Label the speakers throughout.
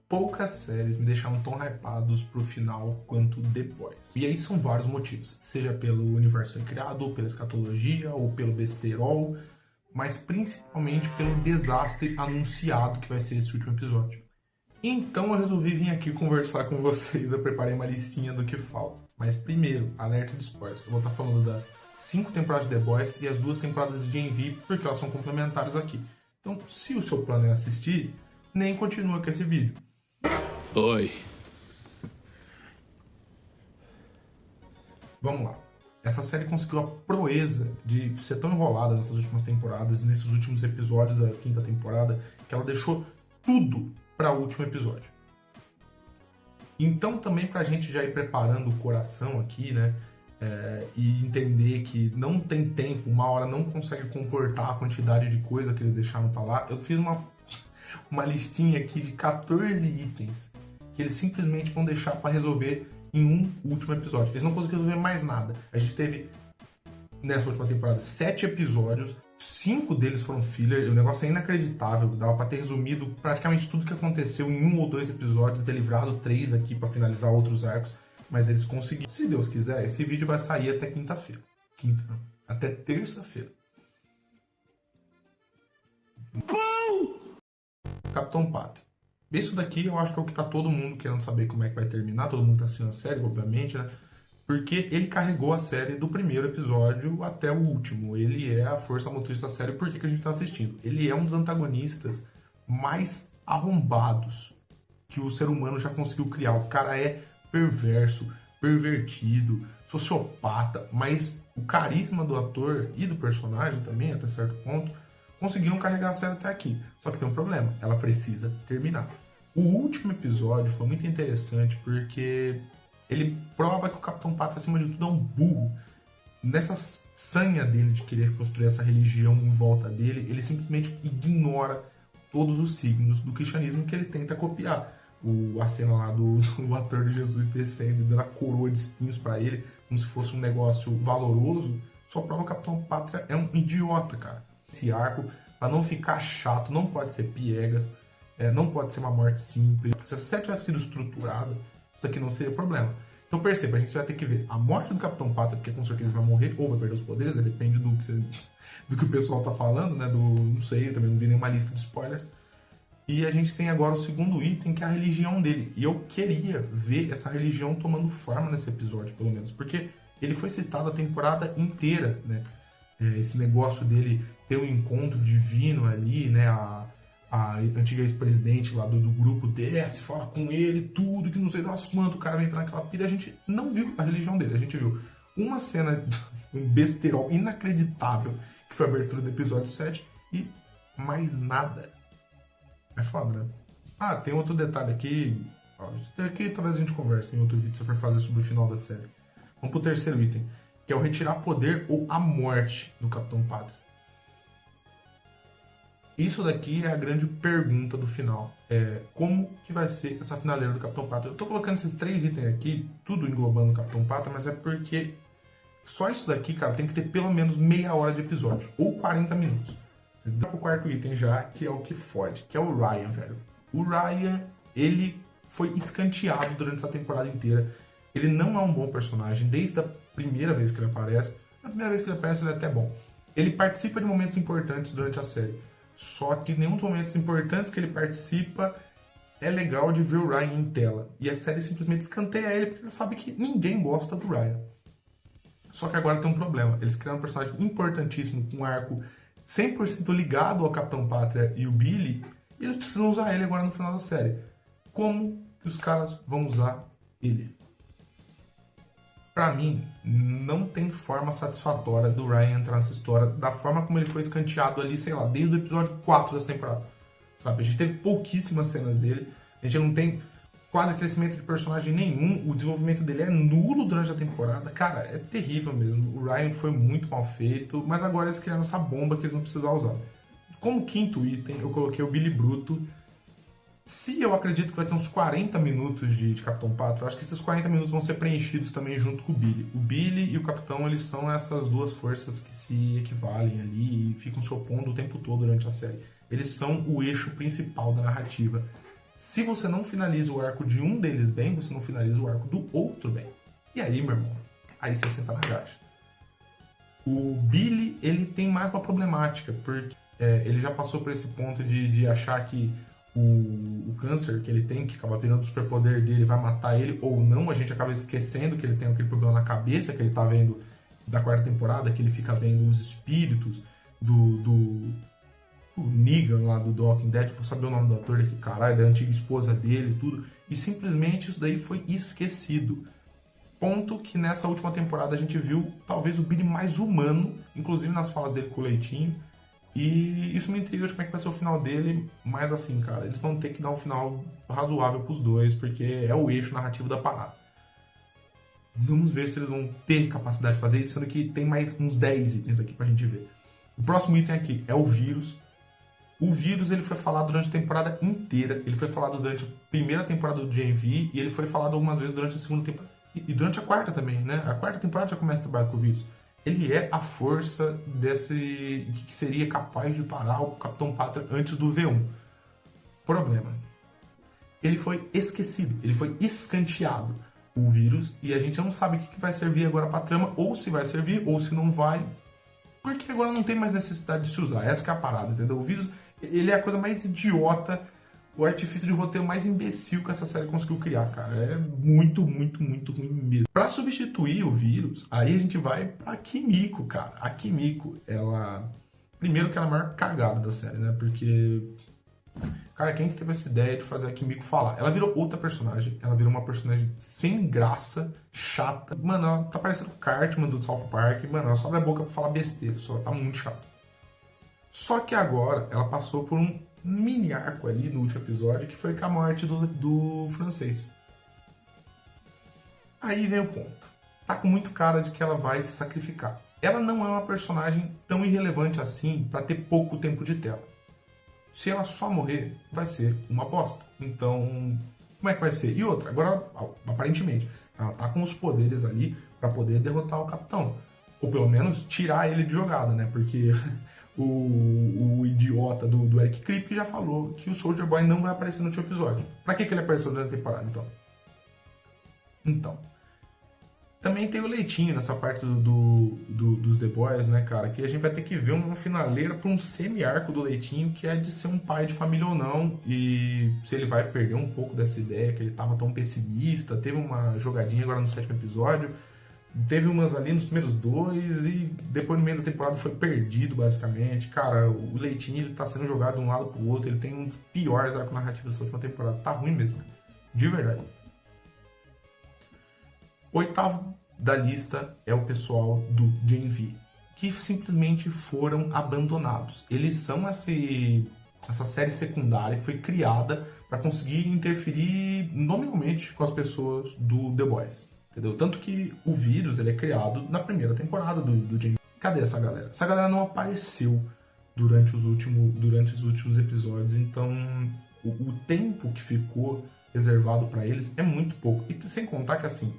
Speaker 1: poucas séries me deixaram tão hypados pro final quanto The Boys. E aí são vários motivos, seja pelo universo criado, ou pela escatologia, ou pelo besterol, mas principalmente pelo desastre anunciado que vai ser esse último episódio. Então eu resolvi vir aqui conversar com vocês, eu preparei uma listinha do que falta. Mas primeiro, alerta de spoilers, eu vou estar falando das 5 temporadas de The Boys e as 2 temporadas de Gen V, porque elas são complementares aqui. Então, se o seu plano é assistir, nem continua com esse vídeo.
Speaker 2: Oi.
Speaker 1: Vamos lá. Essa série conseguiu a proeza de ser tão enrolada nessas últimas temporadas, nesses últimos episódios da 5ª temporada, que ela deixou tudo para o último episódio. Então, também pra gente já ir preparando o coração aqui, né? E entender que não tem tempo, uma hora não consegue comportar a quantidade de coisa que eles deixaram pra lá, eu fiz uma listinha aqui de 14 itens que eles simplesmente vão deixar pra resolver em um último episódio. Eles não conseguiram resolver mais nada. A gente teve, nessa última temporada, 7 episódios, 5 deles foram filler, o negócio é inacreditável, dava pra ter resumido praticamente tudo que aconteceu em 1 ou 2 episódios, ter livrado 3 aqui pra finalizar outros arcos, mas eles conseguiram. Se Deus quiser, esse vídeo vai sair até quinta-feira. Até terça-feira. Capitão Pátria. Isso daqui eu acho que é o que tá todo mundo querendo saber como é que vai terminar, todo mundo tá assistindo a série, obviamente, né? Porque ele carregou a série do primeiro episódio até o último. Ele é a força motriz da série, por que a gente tá assistindo? Ele é um dos antagonistas mais arrombados que o ser humano já conseguiu criar. O cara é perverso, pervertido, sociopata, mas o carisma do ator e do personagem também, até certo ponto, conseguiram carregar a série até aqui. Só que tem um problema, ela precisa terminar. O último episódio foi muito interessante porque ele prova que o Capitão Pátria, acima de tudo, é um burro. Nessa sanha dele de querer construir essa religião em volta dele, ele simplesmente ignora todos os signos do cristianismo que ele tenta copiar. A cena lá do ator de Jesus descendo e dando a coroa de espinhos pra ele, como se fosse um negócio valoroso, só prova que o Capitão Pátria é um idiota, cara. Esse arco, pra não ficar chato, não pode ser piegas, não pode ser uma morte simples. Se a série tivesse sido estruturada, isso aqui não seria problema. Então perceba, a gente vai ter que ver a morte do Capitão Pátria, porque com certeza vai morrer ou vai perder os poderes, depende do que o pessoal tá falando, né? Não sei, eu também não vi nenhuma lista de spoilers. E a gente tem agora o segundo item, que é a religião dele. E eu queria ver essa religião tomando forma nesse episódio, pelo menos, porque ele foi citado a temporada inteira, né? Esse negócio dele ter um encontro divino ali, né? A antiga ex-presidente lá do grupo desce, fala com ele, tudo, que não sei das quantas, o cara vai entrar naquela pira. A gente não viu a religião dele, a gente viu uma cena, um besterol inacreditável, que foi a abertura do episódio 7, e mais nada. É foda, né? Tem outro detalhe aqui, aqui talvez a gente converse em outro vídeo se eu for fazer sobre o final da série. Vamos pro terceiro item, que é o retirar poder ou a morte do Capitão Pátria. Isso daqui é a grande pergunta do final. Como que vai ser essa finaleira do Capitão Pátria? Eu tô colocando esses 3 itens aqui, tudo englobando o Capitão Pátria, mas é porque só isso daqui, cara, tem que ter pelo menos meia hora de episódio, ou 40 minutos. Você dá pro quarto item já, que é o que fode, que é o Ryan, velho. O Ryan, ele foi escanteado durante essa temporada inteira. Ele não é um bom personagem, desde a primeira vez que ele aparece. Na primeira vez que ele aparece, ele é até bom. Ele participa de momentos importantes durante a série. Só que nenhum dos momentos importantes que ele participa é legal de ver o Ryan em tela. E a série simplesmente escanteia ele, porque ele sabe que ninguém gosta do Ryan. Só que agora tem um problema. Eles criaram um personagem importantíssimo, com um arco 100% ligado ao Capitão Pátria e o Billy, e eles precisam usar ele agora no final da série. Como que os caras vão usar ele? Pra mim, não tem forma satisfatória do Ryan entrar nessa história da forma como ele foi escanteado ali, sei lá, desde o episódio 4 dessa temporada. Sabe? A gente teve pouquíssimas cenas dele, a gente não tem quase crescimento de personagem nenhum, o desenvolvimento dele é nulo durante a temporada. Cara, é terrível mesmo. O Ryan foi muito mal feito, mas agora eles criaram essa bomba que eles não precisam usar. Como quinto item, eu coloquei o Billy Bruto. Se eu acredito que vai ter uns 40 minutos de Capitão Pátria, eu acho que esses 40 minutos vão ser preenchidos também junto com o Billy. O Billy e o Capitão, eles são essas duas forças que se equivalem ali e ficam se opondo o tempo todo durante a série. Eles são o eixo principal da narrativa. Se você não finaliza o arco de um deles bem, você não finaliza o arco do outro bem. E aí, meu irmão, aí você senta na graxa. O Billy, ele tem mais uma problemática, porque ele já passou por esse ponto de achar que o câncer que ele tem, que acaba virando o superpoder dele, vai matar ele ou não. A gente acaba esquecendo que ele tem aquele problema na cabeça, que ele tá vendo da quarta temporada, que ele fica vendo os espíritos do Negan lá do The Walking Dead, vou saber o nome do ator daqui, caralho, da antiga esposa dele e tudo. E simplesmente isso daí foi esquecido. Ponto que nessa última temporada a gente viu talvez o Billy mais humano, inclusive nas falas dele com o Leitinho. E isso me intriga de como é que vai ser o final dele, mas assim, cara, eles vão ter que dar um final razoável pros dois, porque é o eixo narrativo da parada. Vamos ver se eles vão ter capacidade de fazer isso, sendo que tem mais uns 10 itens aqui pra gente ver. O próximo item aqui é o vírus. O vírus ele foi falado durante a temporada inteira, ele foi falado durante a primeira temporada do GNV e ele foi falado algumas vezes durante a segunda temporada. E durante a quarta também, né? A quarta temporada já começa a trabalhar com o vírus. Ele é a força desse que seria capaz de parar o Capitão Pátria antes do V1. Problema. Ele foi esquecido, ele foi escanteado, o vírus, e a gente não sabe o que vai servir agora pra trama, ou se vai servir, ou se não vai, porque agora não tem mais necessidade de se usar. Essa que é a parada, entendeu? O vírus, ele é a coisa mais idiota, o artifício de roteiro mais imbecil que essa série conseguiu criar, cara. É muito, muito, muito ruim mesmo. Pra substituir o vírus, aí a gente vai pra Kimiko, cara. A Kimiko, ela... Primeiro que ela é a maior cagada da série, né? Porque... Cara, quem que teve essa ideia de fazer a Kimiko falar? Ela virou outra personagem. Ela virou uma personagem sem graça, chata. Mano, ela tá parecendo o Cartman do South Park. Mano, ela só abre a boca pra falar besteira. Só tá muito chato. Só que agora, ela passou por um mini arco ali no último episódio, que foi com a morte do francês. Aí vem o ponto. Tá com muito cara de que ela vai se sacrificar. Ela não é uma personagem tão irrelevante assim pra ter pouco tempo de tela. Se ela só morrer, vai ser uma bosta. Então, como é que vai ser? E outra, agora, aparentemente, ela tá com os poderes ali pra poder derrotar o capitão. Ou pelo menos tirar ele de jogada, né? Porque o idiota do Eric Kripke já falou que o Soldier Boy não vai aparecer no último episódio. Pra que ele apareceu durante a temporada, então? Então. Também tem o Leitinho nessa parte dos The Boys, né, cara? Que a gente vai ter que ver uma finaleira pra um semi-arco do Leitinho, que é de ser um pai de família ou não. E se ele vai perder um pouco dessa ideia, que ele tava tão pessimista. Teve uma jogadinha agora no 7º episódio. Teve umas ali nos primeiros 2 e depois no meio da temporada foi perdido, basicamente. Cara, o Leitinho ele tá sendo jogado de um lado pro outro. Ele tem um dos piores arcos narrativos dessa última temporada. Tá ruim mesmo, de verdade. Oitavo da lista é o pessoal do GNV, que simplesmente foram abandonados. Eles são essa série secundária que foi criada para conseguir interferir nominalmente com as pessoas do The Boys. Entendeu? Tanto que o vírus ele é criado na primeira temporada do GNV. Cadê essa galera? Essa galera não apareceu durante os últimos episódios, então o tempo que ficou reservado para eles é muito pouco. E sem contar que assim,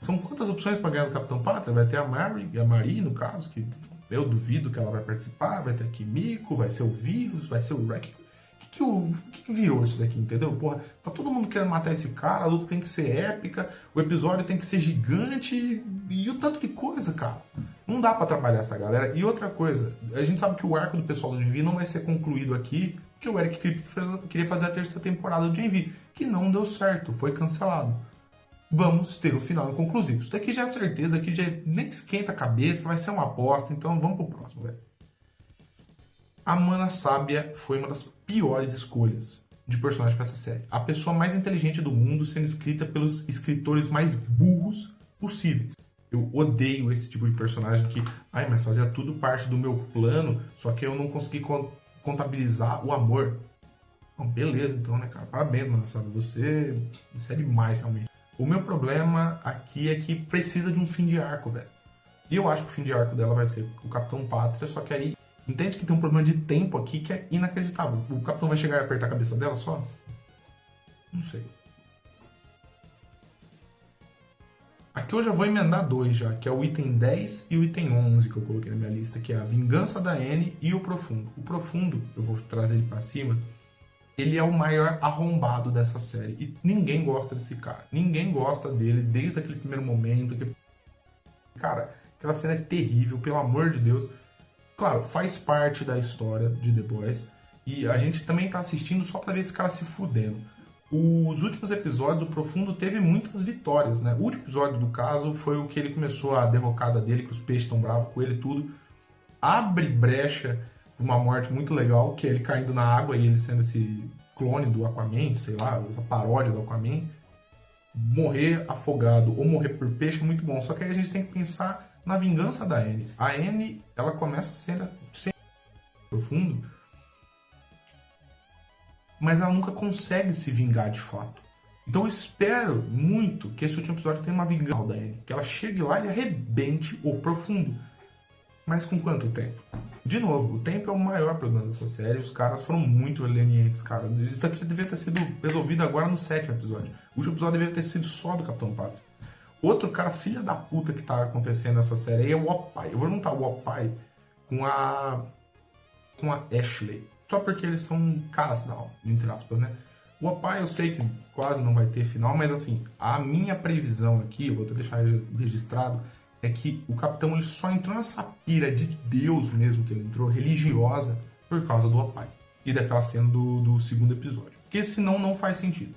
Speaker 1: são quantas opções para ganhar do Capitão Pátria? Vai ter a Marie, no caso, que eu duvido que ela vai participar, vai ter a Kimiko, vai ser o vírus, vai ser o Rek. O que virou isso daqui, entendeu? Porra, tá todo mundo querendo matar esse cara, a luta tem que ser épica, o episódio tem que ser gigante, e o tanto de coisa, cara. Não dá pra trabalhar essa galera. E outra coisa, a gente sabe que o arco do pessoal do GNV não vai ser concluído aqui, porque o Eric Kripke queria fazer a terceira temporada do GNV, que não deu certo, foi cancelado. Vamos ter o final inconclusivo. Isso daqui já é certeza, aqui já nem esquenta a cabeça, vai ser uma aposta, então vamos pro próximo, velho. A Mana Sábia foi uma das piores escolhas de personagem para essa série. A pessoa mais inteligente do mundo sendo escrita pelos escritores mais burros possíveis. Eu odeio esse tipo de personagem que, mas fazia tudo parte do meu plano, só que eu não consegui contabilizar o amor. Bom, beleza, então, né, cara? Parabéns, Mana Sábia. Você é demais, realmente. O meu problema aqui é que precisa de um fim de arco, velho. E eu acho que o fim de arco dela vai ser o Capitão Pátria, só que aí entende que tem um problema de tempo aqui que é inacreditável. O Capitão vai chegar e apertar a cabeça dela só? Não sei. Aqui eu já vou emendar 2 já, que é o item 10 e o item 11 que eu coloquei na minha lista, que é a Vingança da Anne e o Profundo. O Profundo, eu vou trazer ele pra cima, Ele é o maior arrombado dessa série. E ninguém gosta desse cara. Ninguém gosta dele desde aquele primeiro momento. Cara, aquela cena é terrível, pelo amor de Deus. Claro, faz parte da história de The Boys. E a gente também tá assistindo só pra ver esse cara se fudendo. Os últimos episódios, o Profundo teve muitas vitórias, né? O último episódio, do caso, foi o que ele começou a derrocada dele, que os peixes estão bravos com ele e tudo. Abre brecha uma morte muito legal, que é ele caindo na água e ele sendo esse clone do Aquaman, sei lá, essa paródia do Aquaman. Morrer afogado ou morrer por peixe é muito bom. Só que aí a gente tem que pensar na vingança da Anne. A Anne, ela começa sendo profundo, mas ela nunca consegue se vingar de fato. Então eu espero muito que esse último episódio tenha uma vingança da Anne, que ela chegue lá e arrebente o Profundo. Mas com quanto tempo? De novo, o tempo é o maior problema dessa série. Os caras foram muito lenientes, cara. Isso aqui deveria ter sido resolvido agora no 7º episódio. O último episódio deveria ter sido só do Capitão Pátria. Outro cara, filha da puta, que tá acontecendo nessa série aí é o Opai. Eu vou juntar o Opai com a Ashley. Só porque eles são um casal, entre aspas, né? O Opai eu sei que quase não vai ter final, mas assim, a minha previsão aqui, eu vou até deixar registrado, é que o Capitão ele só entrou nessa pira de Deus mesmo que ele entrou, religiosa, por causa do Opai. E daquela cena do 2º episódio. Porque senão não faz sentido.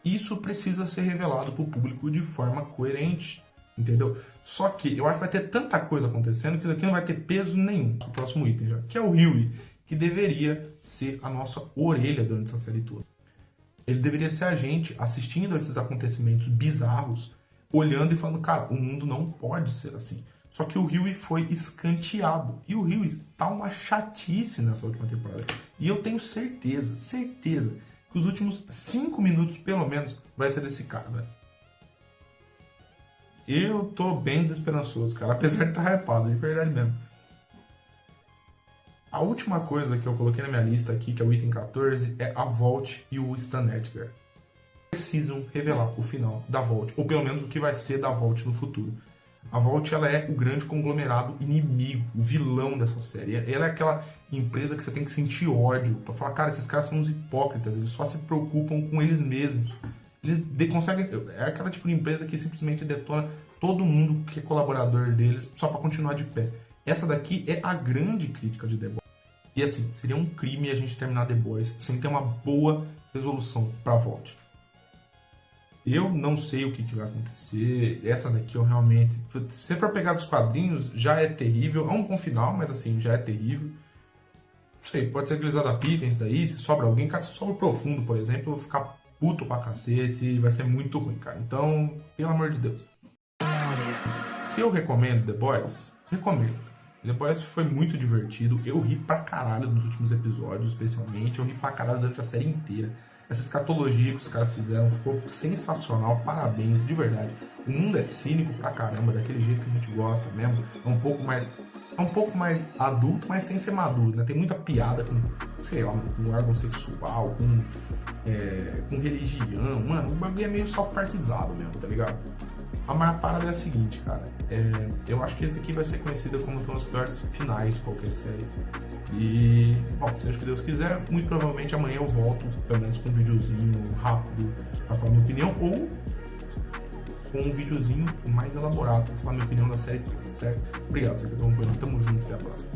Speaker 1: Isso precisa ser revelado pro público de forma coerente, entendeu? Só que eu acho que vai ter tanta coisa acontecendo que isso aqui não vai ter peso nenhum no próximo item já. Que é o Hughie, que deveria ser a nossa orelha durante essa série toda. Ele deveria ser a gente assistindo a esses acontecimentos bizarros, olhando e falando, cara, o mundo não pode ser assim. Só que o Hughie foi escanteado. E o Hughie tá uma chatice nessa última temporada. E eu tenho certeza que os últimos 5 minutos, pelo menos, vai ser desse cara, velho. Eu tô bem desesperançoso, cara. Apesar de estar hypado, de verdade mesmo. A última coisa que eu coloquei na minha lista aqui, que é o item 14, é a Vault e o Stan Edgar. Precisam revelar o final da Vault, ou pelo menos o que vai ser da Vault no futuro. A Vault ela é o grande conglomerado inimigo, o vilão dessa série. Ela é aquela empresa que você tem que sentir ódio pra falar, cara, esses caras são uns hipócritas, eles só se preocupam com eles mesmos. Eles conseguem. É aquela tipo de empresa que simplesmente detona todo mundo que é colaborador deles só pra continuar de pé. Essa daqui é a grande crítica de The Boys. E assim, seria um crime a gente terminar The Boys sem ter uma boa resolução pra Vault. Eu não sei o que vai acontecer. Essa daqui eu realmente... Se você for pegar dos quadrinhos, já é terrível. É um bom final, mas assim, já é terrível. Não sei, pode ser que eles adaptem isso daí. Se sobra alguém, cara, se sobra o Profundo, por exemplo, eu vou ficar puto pra cacete e vai ser muito ruim, cara. Então, pelo amor de Deus. Se eu recomendo The Boys, recomendo. The Boys foi muito divertido. Eu ri pra caralho nos últimos episódios, especialmente. Eu ri pra caralho durante a série inteira. Essa escatologia que os caras fizeram ficou sensacional, parabéns, de verdade. O mundo é cínico pra caramba, daquele jeito que a gente gosta mesmo. É um pouco mais adulto, mas sem ser maduro, né? Tem muita piada com, sei lá, com órgão sexual, com religião. Mano, o bagulho é meio South Parkizado mesmo, tá ligado? A maior parada é a seguinte, cara. Eu acho que esse aqui vai ser conhecido como um dos piores finais de qualquer série. E, bom, seja o que Deus quiser, muito provavelmente amanhã eu volto, pelo menos com um videozinho rápido pra falar minha opinião, ou com um videozinho mais elaborado pra falar minha opinião da série toda, certo? Obrigado, você que acompanhou. Tamo junto, até a próxima.